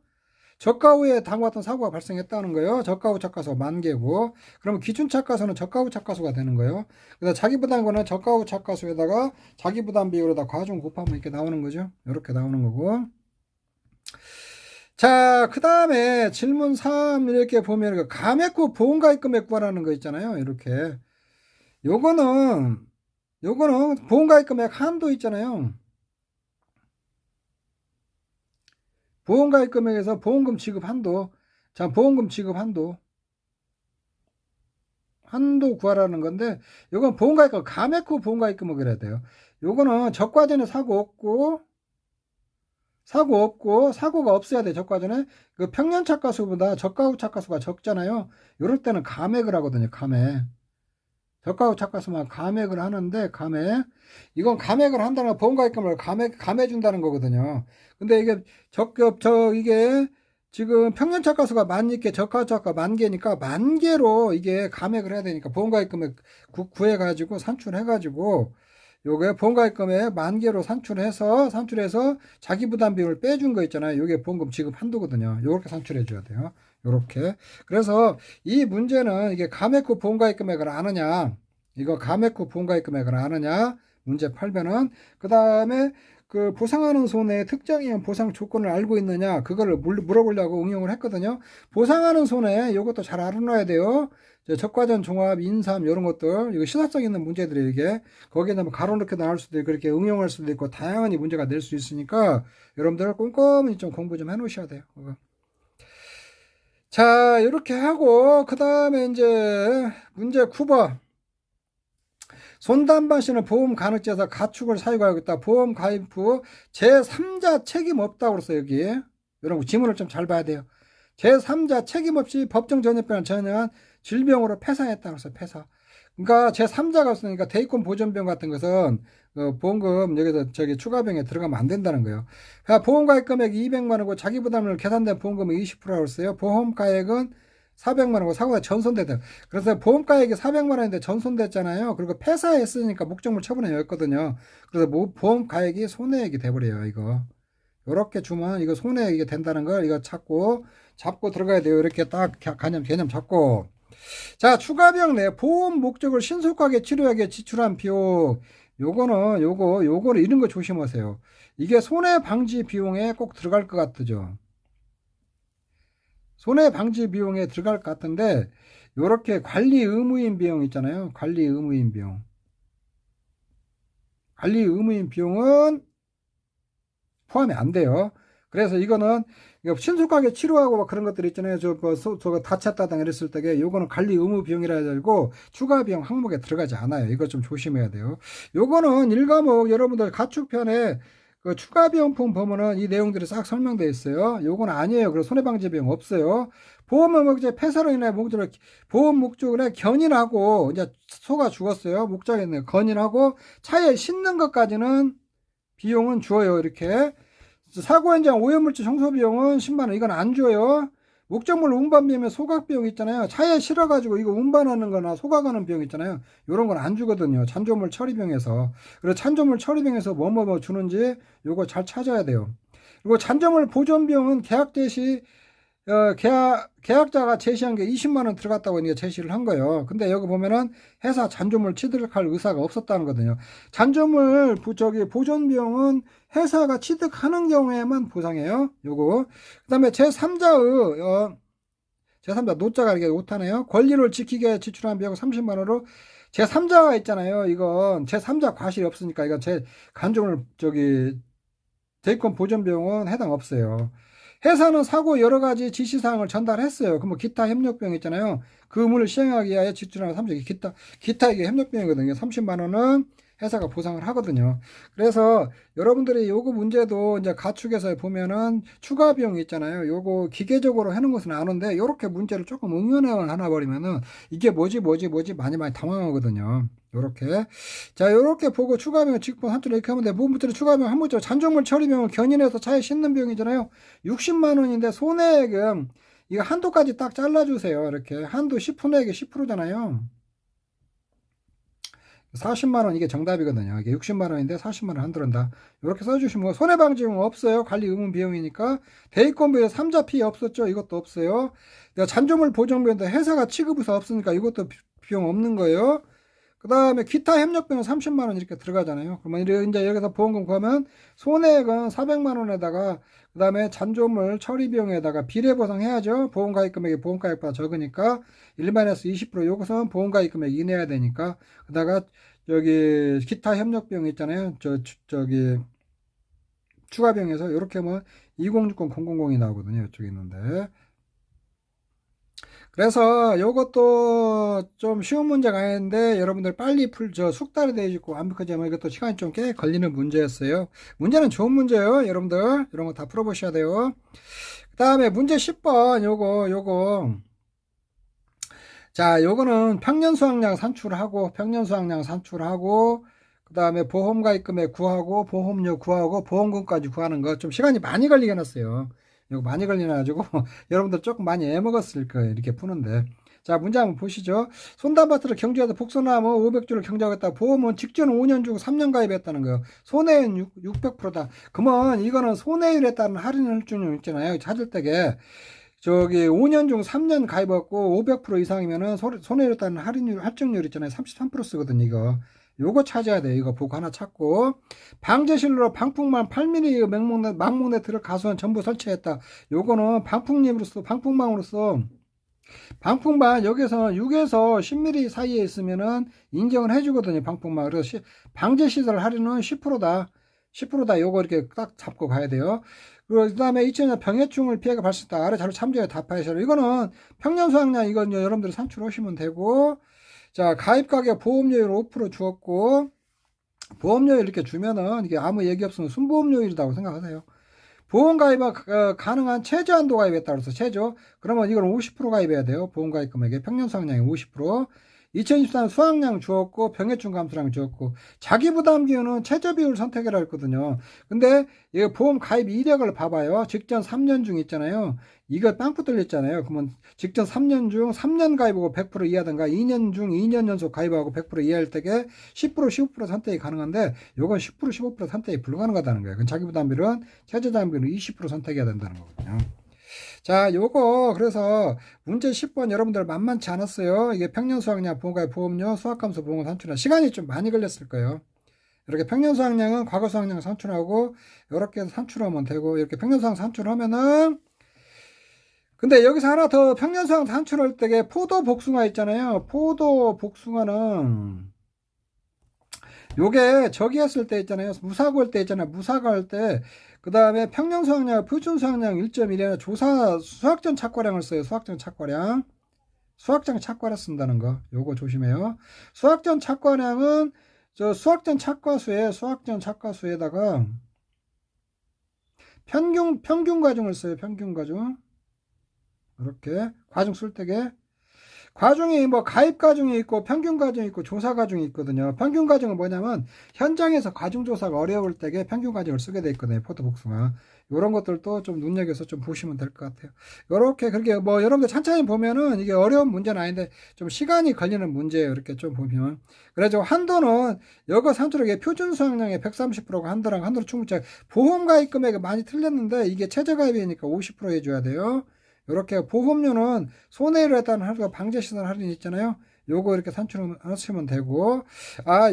저가 후에 다음과 같은 사고가 발생했다는 거예요. 저가 후 착과수가 10,000개고, 그러면 기준 착과수는 저가 후 착과수가 되는 거예요. 그래서 자기부담금은 저가 후 착과수에다가 자기부담 비율에다 과중 곱하면 이렇게 나오는 거죠. 이렇게 나오는 거고. 자, 그 다음에 질문 3 이렇게 보면 감액 후 보험가입금액 구하라는 거 있잖아요. 이렇게. 요거는 보험가입금액 한도 있잖아요. 보험가입 금액에서 보험금 지급 한도. 자, 보험금 지급 한도 구하라는 건데, 요건 보험가입금, 감액 후 보험가입금을 그래야 돼요. 요거는 적과전에 사고 없고, 사고가 없어야 돼. 적과전에 그 평년차가수보다 적가 후 차가수가 적잖아요. 요럴 때는 감액을 하거든요. 감액. 적가 후 차가수만 감액을 하는데, 감액. 이건 감액을 한다는 건 보험가입금을 감해준다는 거거든요. 근데 이게 이게 지금 평년차가수가 10,000개, 적가 후 차가 10,000개니까 10,000개로 이게 감액을 해야 되니까 보험가입금액 구해가지고 산출해가지고 요게 보험가입금액 10,000개로 산출해서 자기부담 비용을 빼준 거 있잖아요. 요게 보험금 지급 한도거든요. 요렇게 산출해 줘야 돼요. 요렇게. 그래서 이 문제는 이게 감액 후 보험가입금액을 아느냐, 이거 감액 후 보험가입금액을 아느냐, 문제 8번은 그 다음에 그 보상하는 손해의 특정이한 보상 조건을 알고 있느냐, 그거를 물어보려고 응용을 했거든요. 보상하는 손해 이것도 잘 알아놔야 돼요. 적과전 종합 인삼 이런 것들, 이거 시사성 있는 문제들이 이게 거기에 뭐 가로넣게 나올 수도 있고 그렇게 응용할 수도 있고 다양한 문제가 낼 수 있으니까 여러분들 꼼꼼히 좀 공부 좀 해놓으셔야 돼요. 자, 이렇게 하고 그 다음에 이제 문제 9번. 손담반시는 보험 간혹제에서 가축을 사유하겠다. 보험 가입 후 제3자 책임 없다고 그랬어요. 여기 여러분 지문을 좀 잘 봐야 돼요. 제3자 책임 없이 법정 전염병을 전염한 질병으로 폐사했다고 했어요. 폐사. 그러니까 제3자가 없으니까 대입금 보존병 같은 것은 보험금 여기서 추가병에 들어가면 안 된다는 거예요. 그러니까 보험가입 금액이 200만 원이고 자기 부담을 계산된 보험금은 20%라고 했어요. 보험가액은 400만 원이고 사고가 전손됐다. 그래서 보험가액이 400만 원인데 전손됐잖아요. 그리고 폐사했으니까 목적물 처분에 여였거든요. 그래서 보험가액이 손해액이 돼버려요. 이거 요렇게 주면 이거 손해액이 된다는 걸 이거 잡고 들어가야 돼요. 이렇게 딱 개념 잡고. 자, 추가비용 내 보험 목적을 신속하게 치료하기 위해 지출한 비용. 요거는 이런 거 조심하세요. 이게 손해 방지 비용에 꼭 들어갈 것 같죠. 손해 방지 비용에 들어갈 것 같은데, 요렇게 관리 의무인 비용 있잖아요. 관리 의무인 비용은 포함이 안 돼요. 그래서 이거는 신속하게 치료하고 막 그런 것들 있잖아요. 저거 다쳤다든가 이랬을 때 요거는 관리 의무 비용이라 해가지고 추가 비용 항목에 들어가지 않아요. 이거 좀 조심해야 돼요. 요거는 1과목 여러분들 가축편에 그 추가 비용품 보면은 이 내용들이 싹 설명되어 있어요. 요건 아니에요. 그래서 손해방지 비용 없어요. 보험 폐사로 인해 보험 목적을 견인하고 이제 소가 죽었어요. 목적에 견인하고 차에 싣는 것까지는 비용은 줘요. 이렇게 사고 현장 오염물질 청소 비용은 10만 원. 이건 안 줘요. 목적물 운반 비용에 소각 비용 있잖아요. 차에 실어가지고 이거 운반하는 거나 소각하는 비용 있잖아요. 이런 건 안 주거든요. 찬조물 처리 비용에서. 그래서 찬조물 처리 비용에서 뭐 주는지 요거 잘 찾아야 돼요. 그리고 잔조물 보존 비용은 계약 제시 계약자가 제시한 게 20만 원 들어갔다고 제시를 한 거예요. 근데 여기 보면은 회사 잔조물 취득할 의사가 없었다는 거거든요. 잔조물 보존 비용은 회사가 취득하는 경우에만 보상해요. 요거. 그다음에 제3자 노자가 이렇게 못하네요. 권리를 지키기 위해 지출한 비용 30만 원으로 제3자가 있잖아요. 이건 제3자 과실이 없으니까 이건 간조물 대입권 보존 비용은 해당 없어요. 회사는 사고 여러 가지 지시사항을 전달했어요. 그럼 기타 협력비용 있잖아요. 그 의무를 시행하기 위하여 지출하는 30만 기타 이게 협력비용이거든요. 30만 원은 회사가 보상을 하거든요. 그래서 여러분들이 요거 문제도 이제 가축에서 보면은 추가 비용이 있잖아요. 요거 기계적으로 해놓은 것은 아는데 요렇게 문제를 조금 응연을 하나 버리면은 이게 뭐지 많이 당황하거든요. 요렇게. 자, 요렇게 보고 추가비용 직분 한줄 이렇게 하면 돼. 무분부터는 추가비용 한 문자 잔존물 처리비용을 견인해서 차에 싣는 비용이잖아요. 60만 원인데 손해액은 이거 한도까지 딱 잘라주세요. 이렇게 한도 10%에게 10%잖아요. 40만 원 이게 정답이거든요. 이게 60만 원인데 40만 원 한도른다. 이렇게 써주시면 손해방지용 없어요. 관리 의무 비용이니까. 대입권비에 3자 피해 없었죠. 이것도 없어요. 잔존물 보정비용도 회사가 취급해서 없으니까 이것도 비용 없는 거예요. 그 다음에 기타 협력비용 30만 원 이렇게 들어가잖아요. 그러면 이제 여기서 보험금 구하면 손해액은 400만 원에다가 그 다음에 잔존물 처리 비용에다가 비례보상 해야죠. 보험가입 금액이 보험가입보다 적으니까 1만에서 20% 요것은 보험가입 금액 이내야 되니까 그다가 여기 기타 협력 비용 있잖아요. 저기 추가 비용에서 이렇게 하면 2060 000이 나오거든요. 이쪽에 있는데. 그래서 요것도 좀 쉬운 문제가 아닌데 여러분들 빨리 숙달이 되어있고 완벽하지만 이것도 시간이 좀 꽤 걸리는 문제였어요. 문제는 좋은 문제예요. 여러분들 이런 거 다 풀어보셔야 돼요. 그 다음에 문제 10번 요거 자 요거는 평년 수확량 산출하고 그 다음에 보험가입 금액 구하고 보험료 구하고 보험금까지 구하는 거 좀 시간이 많이 걸리게 해놨어요. 이거 많이 걸려가지고 여러분들 조금 많이 애먹었을 거예요. 이렇게 푸는데. 자, 문제 한번 보시죠. 손담밭으로 경주에서 복소나무 500주를 경작했다. 보험은 직전 5년 중 3년 가입했다는 거예요. 손해율 600%다. 그러면 이거는 손해율에 따른 할인 할증률 있잖아요. 찾을 때게 저기 5년 중 3년 가입했고 500% 이상이면은 손해율에 따른 할증률 있잖아요. 33% 쓰거든요. 이거. 요거 찾아야 돼요. 이거 보고 하나 찾고. 방제실로 방풍망 8mm 망목내 들을 가수원 전부 설치했다. 요거는 방풍망으로서 방풍망 여기서 6에서 10mm 사이에 있으면은 인정을 해주거든요. 방풍망. 그래서 방제시설 할인은 10%다. 10%다. 요거 이렇게 딱 잡고 가야 돼요. 그 다음에 2000년 병해충을 피해가 발생했다. 아래 자료 참조에 답하셔라. 이거는 평년 수확량 이건 여러분들이 산출하시면 되고. 자, 가입가격 보험료율 5% 주었고, 보험료율 이렇게 주면은 이게 아무 얘기 없으면 순보험료율이라고 생각하세요. 보험가입이 가능한 최저한도 가입했다 그래서 최저. 그러면 이걸 50% 가입해야 돼요. 보험가입 금액에 평년 수확량이 50%. 2024년 수확량 주었고 병해충 감소량 주었고 자기부담 기준은 최저 비율 선택이라 했거든요. 근데 이거 보험 가입 이력을 봐봐요. 직전 3년 중 있잖아요. 이거 빵꾸 뚫렸잖아요. 그러면 직전 3년 중 3년 가입하고 100% 이하든가 2년 중 2년 연속 가입하고 100% 이하일 때게 10% 15% 선택이 가능한데 요건 10% 15% 선택이 불가능하다는 거예요. 그럼 자기부담 비율은 최저부담 비율은 20% 선택해야 된다는 거거든요. 자, 요거 그래서 문제 10번 여러분들 만만치 않았어요. 이게 평년 수확량, 보험가입 보험료, 수확감소 보험금 산출한 시간이 좀 많이 걸렸을 거예요. 이렇게 평년 수확량은 과거 수확량 산출하고 이렇게 산출하면 되고 이렇게 평년 수확량 산출하면은 근데 여기서 하나 더 평년 수확량 산출할 때에 포도 복숭아 있잖아요. 포도 복숭아는 요게 저기 했을 때 있잖아요. 무사고 할 때 있잖아요. 무사고 할 때 그 다음에 평년 수확량, 표준 수확량 1.1이나 조사 수확전 착과량을 써요. 수확전 착과량. 수확장 착과를 쓴다는 거. 요거 조심해요. 수확전 착과량은 저 수확전 착과수에다가 평균 과중을 써요. 평균 과중. 이렇게 과중 쓸 때게 과중이 뭐 가입 과중이 있고 평균 과중이 있고 조사 과중이 있거든요. 평균 과중은 뭐냐면 현장에서 과중 조사가 어려울 때에 평균 과중을 쓰게 돼 있거든요. 포도 복숭아. 이런 것들도 좀 눈여겨서 좀 보시면 될 것 같아요. 이렇게 그렇게 뭐 여러분들 천천히 보면은 이게 어려운 문제는 아닌데 좀 시간이 걸리는 문제예요. 이렇게 좀 보면. 그래서 한도는 여거 산출액의 표준 수확량의 130%가 한도랑 한도로 충분치 보험 가입 금액이 많이 틀렸는데 이게 최저 가입이니까 50% 해줘야 돼요. 이렇게 보험료는 손해를 했다는 할인과 방제시설 할인 있잖아요. 요거 이렇게 산출하시면 되고,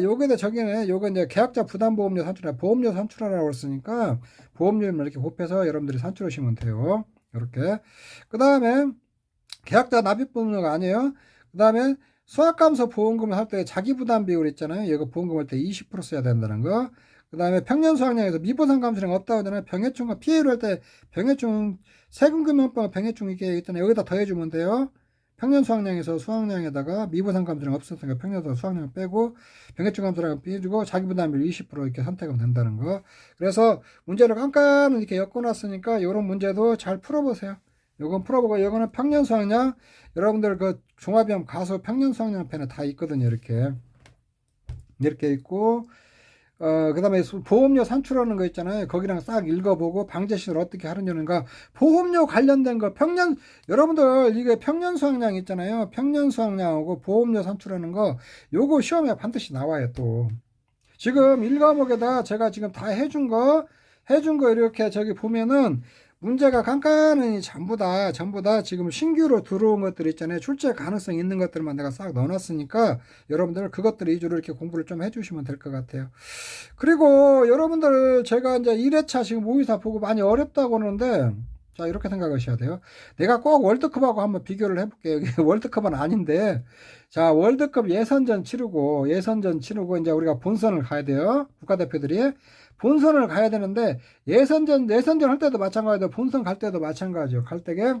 요게도 저기는, 요거 이제 계약자 부담보험료 산출하, 보험료 산출하라고 했으니까, 보험료를 이렇게 곱해서 여러분들이 산출하시면 돼요. 이렇게. 그 다음에, 계약자 납입보험료가 아니에요. 그 다음에, 수확감소 보험금을 할 때 자기부담 비율 있잖아요. 이거 보험금 할 때 20% 써야 된다는 거. 그 다음에 평년 수확량에서 미보상 감소량 없다고 하잖아요. 병해충과 피해를 할 때 병해충 세금금융법 병해충 이게 있잖아요. 여기다 더해주면 돼요. 평년 수확량에서 수확량에다가 미보상 감소량 없었으니까 평년에서 수확량을 빼고 병해충 감소량을 빼주고 자기부담률 20% 이렇게 선택하면 된다는 거. 그래서 문제를 깜깜 이렇게 엮어놨으니까 이런 문제도 잘 풀어보세요. 요건 풀어보고 요거는 평년 수확량 여러분들 그 종합이험 가수 평년 수확량 편에 다 있거든요. 이렇게. 이렇게 있고, 그 다음에 보험료 산출하는 거 있잖아요. 거기랑 싹 읽어보고 방제시설 어떻게 하느냐는가. 보험료 관련된 거 여러분들 이게 평년 수확량 있잖아요. 평년 수확량하고 보험료 산출하는 거 요거 시험에 반드시 나와요 또. 지금 1과목에다 제가 지금 다 해준 거 이렇게 저기 보면은 문제가 깐깐히 전부 다 지금 신규로 들어온 것들 있잖아요. 출제 가능성 있는 것들만 내가 싹 넣어놨으니까 여러분들 그것들 위주로 이렇게 공부를 좀 해주시면 될 것 같아요. 그리고 여러분들 제가 이제 1회차 지금 모의사 보고 많이 어렵다고 하는데 자 이렇게 생각하셔야 돼요. 내가 꼭 월드컵하고 한번 비교를 해볼게요. 이게 월드컵은 아닌데 자 월드컵 예선전 치르고 이제 우리가 본선을 가야 돼요. 국가대표들이 본선을 가야 되는데 예선전 할 때도 마찬가지고 본선 갈 때도 마찬가지죠. 갈 때게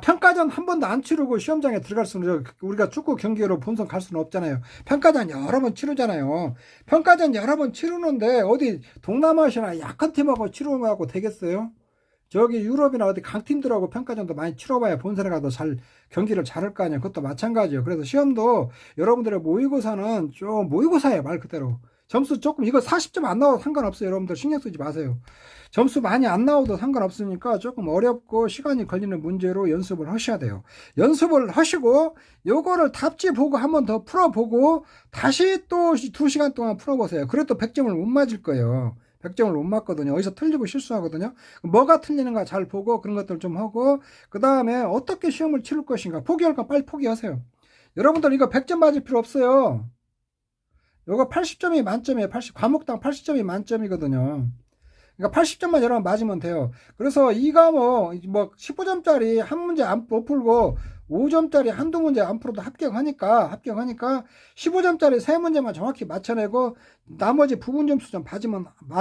평가전 한 번도 안 치르고 시험장에 들어갈 수는 우리가 축구 경기로 본선 갈 수는 없잖아요. 평가전 여러 번 치르잖아요. 평가전 여러 번 치르는데 어디 동남아시아나 약한 팀하고 치르고 되겠어요? 저기 유럽이나 어디 강팀들하고 평가전도 많이 치러봐야 본선에 가도 잘 경기를 잘할 거 아니에요. 그것도 마찬가지예요. 그래서 시험도 여러분들의 모의고사는 좀 모의고사예요. 말 그대로. 점수 조금 이거 40점 안 나와도 상관없어요. 여러분들 신경 쓰지 마세요. 점수 많이 안 나와도 상관없으니까 조금 어렵고 시간이 걸리는 문제로 연습을 하셔야 돼요. 연습을 하시고 요거를 답지 보고 한 번 더 풀어보고 다시 또 2시간 동안 풀어보세요. 그래도 100점을 못 맞을 거예요. 100점을 못 맞거든요. 어디서 틀리고 실수하거든요. 뭐가 틀리는가 잘 보고 그런 것들 좀 하고 그 다음에 어떻게 시험을 치를 것인가 포기할 건 빨리 포기하세요. 여러분들 이거 100점 맞을 필요 없어요. 요거 80점이 만점이에요. 과목당 80점이 만점이거든요. 그러니까 80점만 여러분 맞으면 돼요. 그래서 이 과목 뭐 15점짜리 한 문제 못 풀고 5점짜리 한두 문제 안 풀어도 합격하니까 15점짜리 세 문제만 정확히 맞춰내고 나머지 부분 점수 좀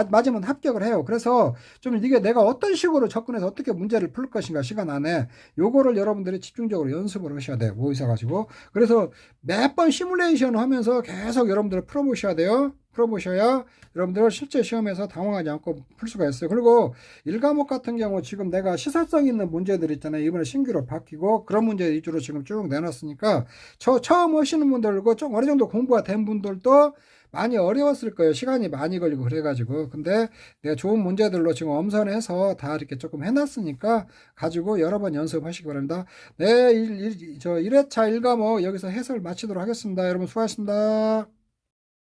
맞으면 합격을 해요. 그래서 좀 이게 내가 어떤 식으로 접근해서 어떻게 문제를 풀 것인가 시간 안에 요거를 여러분들이 집중적으로 연습을 하셔야 돼요. 모의사 가지고. 그래서 몇 번 시뮬레이션 하면서 계속 여러분들 풀어보셔야 돼요. 풀어보셔야 여러분들 실제 시험에서 당황하지 않고 풀 수가 있어요. 그리고 1과목 같은 경우 지금 내가 시사성 있는 문제들 있잖아요. 이번에 신규로 바뀌고 그런 문제 위주로 지금 쭉 내놨으니까 처음 하시는 분들고 좀 어느 정도 공부가 된 분들도 많이 어려웠을 거예요. 시간이 많이 걸리고 그래가지고. 근데 내가 좋은 문제들로 지금 엄선해서 다 이렇게 조금 해놨으니까 가지고 여러 번 연습하시기 바랍니다. 네, 1회차 1과목 여기서 해설 마치도록 하겠습니다. 여러분 수고하셨습니다.